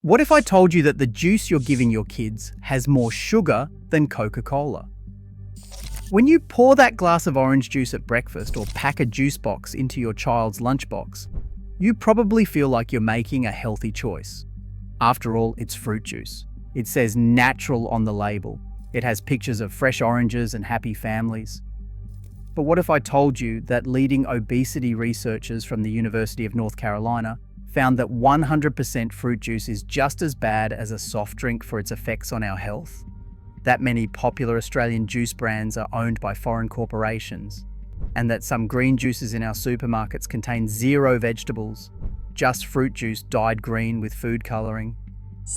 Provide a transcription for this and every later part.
What if I told you that the juice you're giving your kids has more sugar than Coca-Cola? When you pour that glass of orange juice at breakfast or pack a juice box into your child's lunchbox, you probably feel like you're making a healthy choice. After all, it's fruit juice. It says natural on the label. It has pictures of fresh oranges and happy families. But what if I told you that leading obesity researchers from the University of North Carolina found that 100% fruit juice is just as bad as a soft drink for its effects on our health? That many popular Australian juice brands are owned by foreign corporations, and that some green juices in our supermarkets contain zero vegetables, just fruit juice dyed green with food colouring.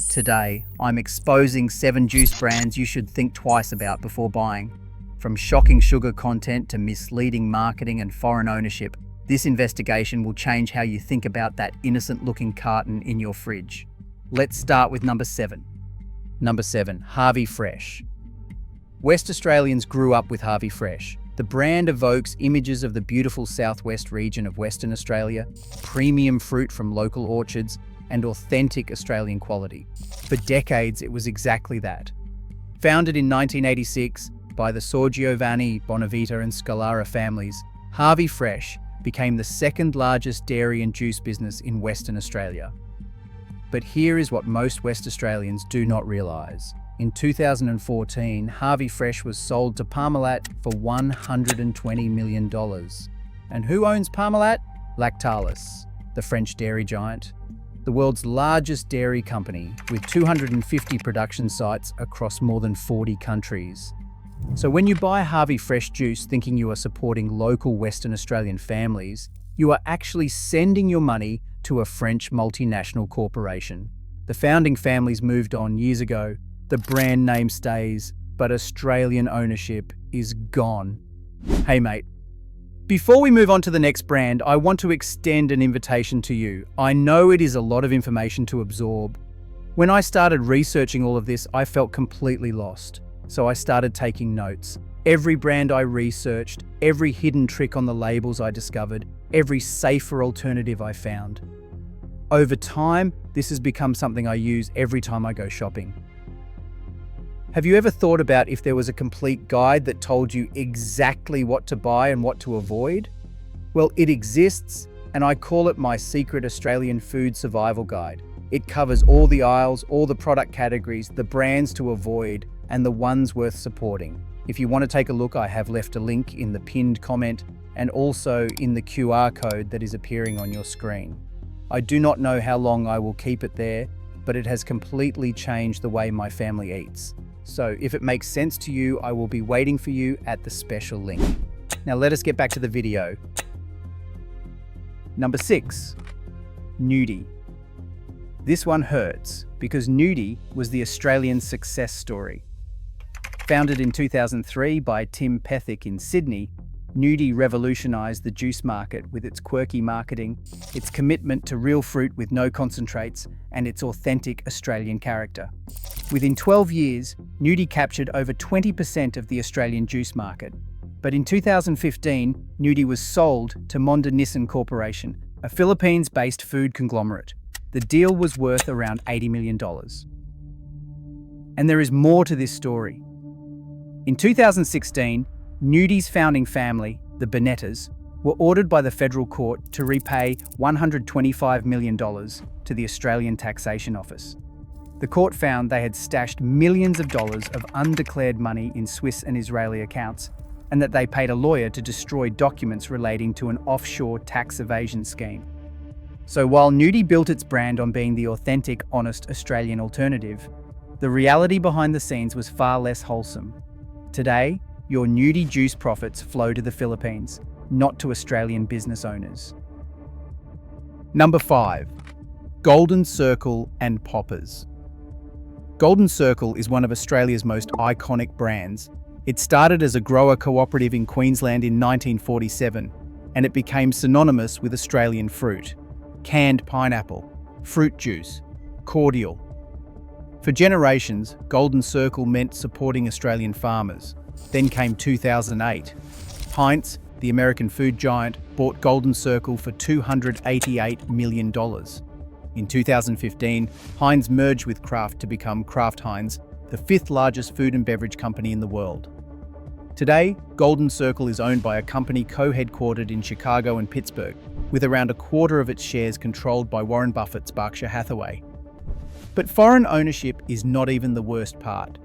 Today, I'm exposing 7 juice brands you should think twice about before buying. From shocking sugar content to misleading marketing and foreign ownership, this investigation will change how you think about that innocent-looking carton in your fridge. Let's start with number 7. Number 7, Harvey Fresh. West Australians grew up with Harvey Fresh. The brand evokes images of the beautiful southwest region of Western Australia, premium fruit from local orchards, and authentic Australian quality. For decades, it was exactly that. Founded in 1986 by the Sorgiovanni, Bonavita and Scalara families, Harvey Fresh became the second largest dairy and juice business in Western Australia. But here is what most West Australians do not realise. In 2014, Harvey Fresh was sold to Parmalat for $120 million. And who owns Parmalat? Lactalis, the French dairy giant. The world's largest dairy company with 250 production sites across more than 40 countries. So when you buy Harvey Fresh juice thinking you are supporting local Western Australian families, you are actually sending your money to a French multinational corporation. The founding families moved on years ago. The brand name stays, but Australian ownership is gone. Hey mate, before we move on to the next brand, I want to extend an invitation to you. I know it is a lot of information to absorb. When I started researching all of this, I felt completely lost. So I started taking notes. Every brand I researched, every hidden trick on the labels I discovered, every safer alternative I found. Over time, this has become something I use every time I go shopping. Have you ever thought about if there was a complete guide that told you exactly what to buy and what to avoid? Well, it exists, and I call it my secret Australian food survival guide. It covers all the aisles, all the product categories, the brands to avoid, and the ones worth supporting. If you want to take a look, I have left a link in the pinned comment and also in the QR code that is appearing on your screen. I do not know how long I will keep it there, but it has completely changed the way my family eats. So if it makes sense to you, I will be waiting for you at the special link. Now let us get back to the video. Number 6, Nudie. This one hurts because Nudie was the Australian success story. Founded in 2003 by Tim Pethick in Sydney, Nudie revolutionised the juice market with its quirky marketing, its commitment to real fruit with no concentrates, and its authentic Australian character. Within 12 years, Nudie captured over 20% of the Australian juice market. But in 2015, Nudie was sold to multinationals Corporation, a Philippines-based food conglomerate. The deal was worth around $80 million. And there is more to this story. In 2016, Nudie's founding family, the Bonettas, were ordered by the federal court to repay $125 million to the Australian Taxation Office. The court found they had stashed millions of dollars of undeclared money in Swiss and Israeli accounts, and that they paid a lawyer to destroy documents relating to an offshore tax evasion scheme. So while Nudie built its brand on being the authentic, honest Australian alternative, the reality behind the scenes was far less wholesome. Today, your Nudie juice profits flow to the Philippines, not to Australian business owners. Number 5, Golden Circle and Poppers. Golden Circle is one of Australia's most iconic brands. It started as a grower cooperative in Queensland in 1947, and it became synonymous with Australian fruit, canned pineapple, fruit juice, cordial. For generations, Golden Circle meant supporting Australian farmers. Then came 2008. Heinz, the American food giant, bought Golden Circle for $288 million. In 2015, Heinz merged with Kraft to become Kraft Heinz, the fifth largest food and beverage company in the world. Today, Golden Circle is owned by a company co-headquartered in Chicago and Pittsburgh, with around a quarter of its shares controlled by Warren Buffett's Berkshire Hathaway. But foreign ownership is not even the worst part.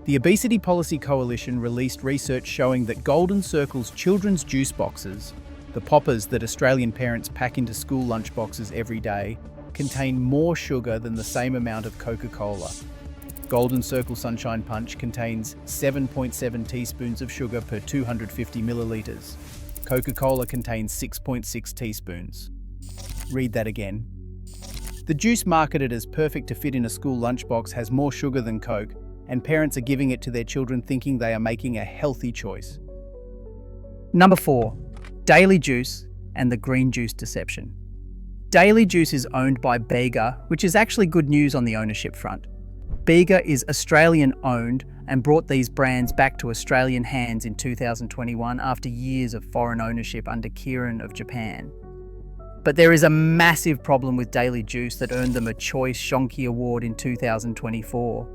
The Obesity Policy Coalition released research showing that Golden Circle's children's juice boxes, the poppers that Australian parents pack into school lunchboxes every day, contain more sugar than the same amount of Coca-Cola. Golden Circle Sunshine Punch contains 7.7 teaspoons of sugar per 250 millilitres. Coca-Cola contains 6.6 teaspoons. Read that again. The juice marketed as perfect to fit in a school lunchbox has more sugar than Coke, and parents are giving it to their children thinking they are making a healthy choice. Number 4. Daily Juice and the green juice deception. Daily Juice is owned by Bega, which is actually good news on the ownership front. Bega is Australian-owned and brought these brands back to Australian hands in 2021 after years of foreign ownership under Kirin of Japan. But there is a massive problem with Daily Juice that earned them a Choice Shonky Award in 2024.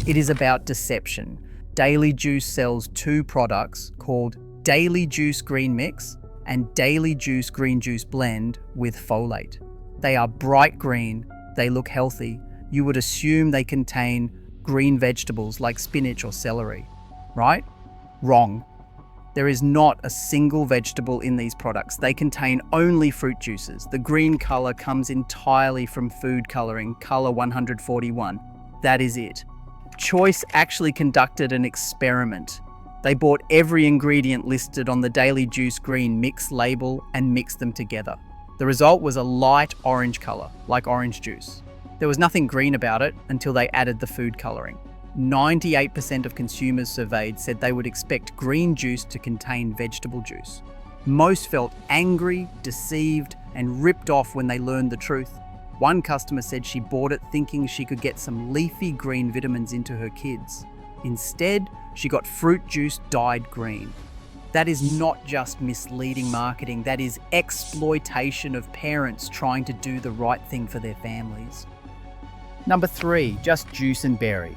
It is about deception. Daily Juice sells two products called Daily Juice Green Mix and Daily Juice Green Juice Blend with folate. They are bright green, they look healthy. You would assume they contain green vegetables like spinach or celery, right? Wrong. There is not a single vegetable in these products. They contain only fruit juices. The green color comes entirely from food coloring, color 141. That is it. Choice actually conducted an experiment. They bought every ingredient listed on the Daily Juice Green Mix label and mixed them together. The result was a light orange color, like orange juice. There was nothing green about it until they added the food coloring. 98% of consumers surveyed said they would expect green juice to contain vegetable juice. Most felt angry, deceived, and ripped off when they learned the truth. One customer said she bought it thinking she could get some leafy green vitamins into her kids. Instead, she got fruit juice dyed green. That is not just misleading marketing, that is exploitation of parents trying to do the right thing for their families. Number 3, Just Juice and Berry.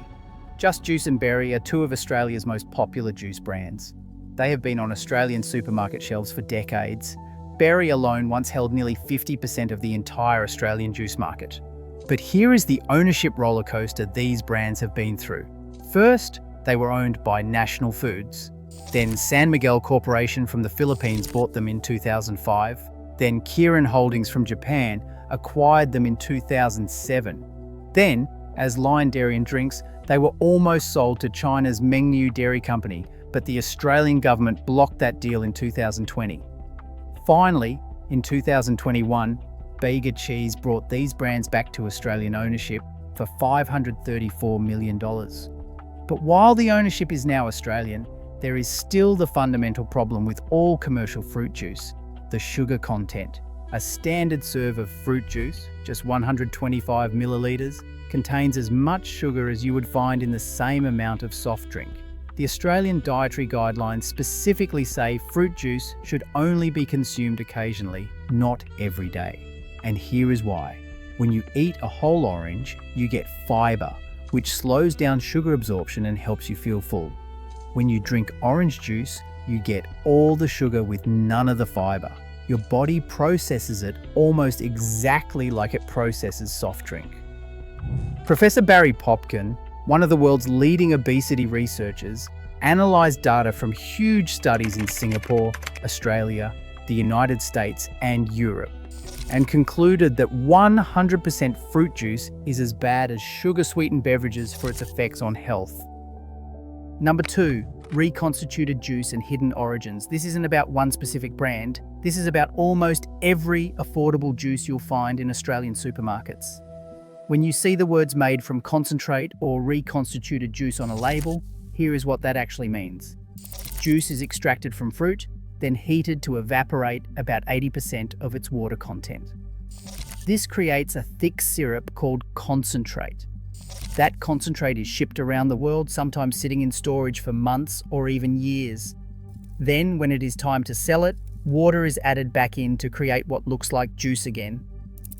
Just Juice and Berry are two of Australia's most popular juice brands. They have been on Australian supermarket shelves for decades. Berry alone once held nearly 50% of the entire Australian juice market. But here is the ownership rollercoaster these brands have been through. First, they were owned by National Foods. Then San Miguel Corporation from the Philippines bought them in 2005. Then Kirin Holdings from Japan acquired them in 2007. Then, as Lion Dairy and Drinks, they were almost sold to China's Mengniu Dairy Company, but the Australian government blocked that deal in 2020. Finally, in 2021, Bega Cheese brought these brands back to Australian ownership for $534 million. But while the ownership is now Australian, there is still the fundamental problem with all commercial fruit juice, the sugar content. A standard serve of fruit juice, just 125 millilitres, contains as much sugar as you would find in the same amount of soft drink. The Australian dietary guidelines specifically say fruit juice should only be consumed occasionally, not every day. And here is why. When you eat a whole orange, you get fibre, which slows down sugar absorption and helps you feel full. When you drink orange juice, you get all the sugar with none of the fibre. Your body processes it almost exactly like it processes soft drink. Professor Barry Popkin, one of the world's leading obesity researchers, analysed data from huge studies in Singapore, Australia, the United States, and Europe, and concluded that 100% fruit juice is as bad as sugar-sweetened beverages for its effects on health. Number 2, reconstituted juice and hidden origins. This isn't about one specific brand. This is about almost every affordable juice you'll find in Australian supermarkets. When you see the words made from concentrate or reconstituted juice on a label, here is what that actually means. Juice is extracted from fruit, then heated to evaporate about 80% of its water content. This creates a thick syrup called concentrate. That concentrate is shipped around the world, sometimes sitting in storage for months or even years. Then, when it is time to sell it, water is added back in to create what looks like juice again.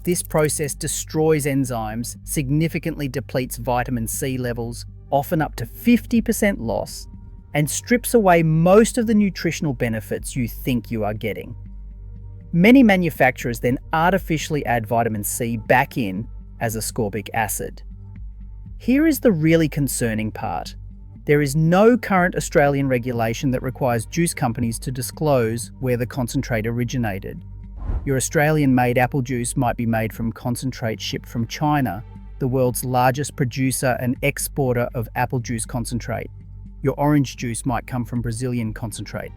This process destroys enzymes, significantly depletes vitamin C levels, often up to 50% loss, and strips away most of the nutritional benefits you think you are getting. Many manufacturers then artificially add vitamin C back in as ascorbic acid. Here is the really concerning part. There is no current Australian regulation that requires juice companies to disclose where the concentrate originated. Your Australian-made apple juice might be made from concentrate shipped from China, the world's largest producer and exporter of apple juice concentrate. Your orange juice might come from Brazilian concentrate.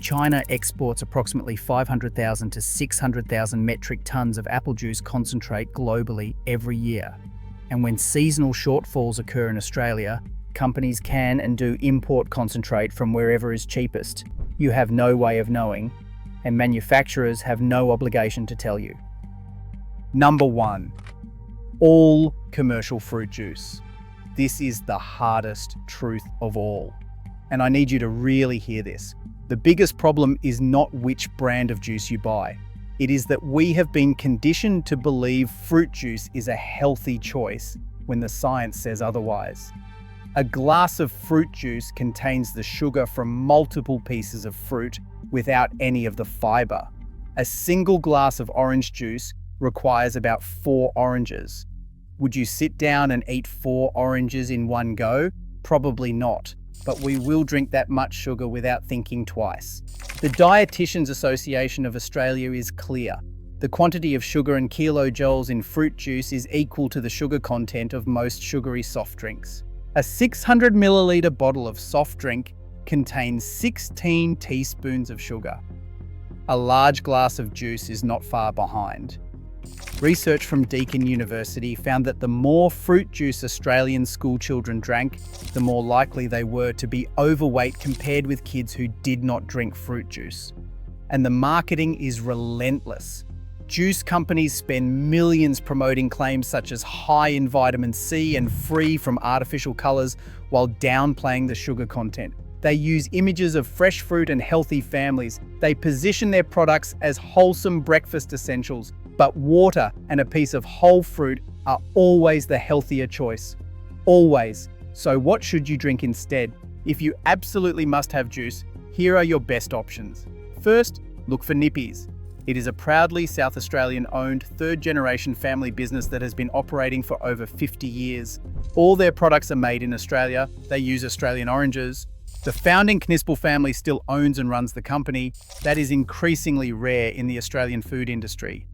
China exports approximately 500,000 to 600,000 metric tons of apple juice concentrate globally every year. And when seasonal shortfalls occur in Australia, companies can and do import concentrate from wherever is cheapest. You have no way of knowing, and manufacturers have no obligation to tell you. Number 1. All commercial fruit juice. This is the hardest truth of all. And I need you to really hear this. The biggest problem is not which brand of juice you buy. It is that we have been conditioned to believe fruit juice is a healthy choice when the science says otherwise. A glass of fruit juice contains the sugar from multiple pieces of fruit without any of the fiber. A single glass of orange juice requires about 4 oranges. Would you sit down and eat 4 oranges in one go? Probably not, but we will drink that much sugar without thinking twice. The Dietitians Association of Australia is clear. The quantity of sugar in kilojoules in fruit juice is equal to the sugar content of most sugary soft drinks. A 600 milliliter bottle of soft drink contains 16 teaspoons of sugar. A large glass of juice is not far behind. Research from Deakin University found that the more fruit juice Australian schoolchildren drank, the more likely they were to be overweight compared with kids who did not drink fruit juice. And the marketing is relentless. Juice companies spend millions promoting claims such as high in vitamin C and free from artificial colors while downplaying the sugar content. They use images of fresh fruit and healthy families. They position their products as wholesome breakfast essentials, but water and a piece of whole fruit are always the healthier choice. Always. So what should you drink instead? If you absolutely must have juice, here are your best options. First, look for Nippies. It is a proudly South Australian-owned third-generation family business that has been operating for over 50 years. All their products are made in Australia. They use Australian oranges. The founding Knispel family still owns and runs the company. That is increasingly rare in the Australian food industry.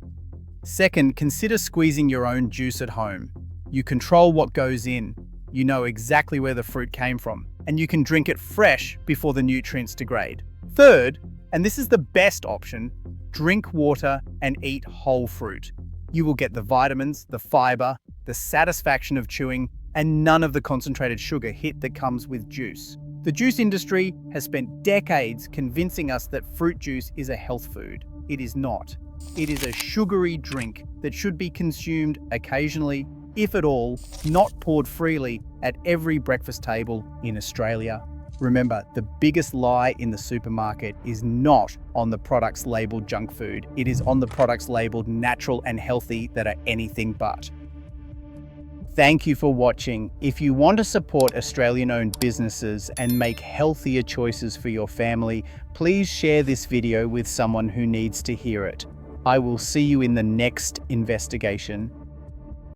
Second, consider squeezing your own juice at home. You control what goes in. You know exactly where the fruit came from, and you can drink it fresh before the nutrients degrade. Third, and this is the best option, drink water and eat whole fruit. You will get the vitamins, the fiber, the satisfaction of chewing, and none of the concentrated sugar hit that comes with juice. The juice industry has spent decades convincing us that fruit juice is a health food. It is not. It is a sugary drink that should be consumed occasionally, if at all, not poured freely at every breakfast table in Australia. Remember, the biggest lie in the supermarket is not on the products labelled junk food. It is on the products labelled natural and healthy that are anything but. Thank you for watching. If you want to support Australian-owned businesses and make healthier choices for your family, please share this video with someone who needs to hear it. I will see you in the next investigation.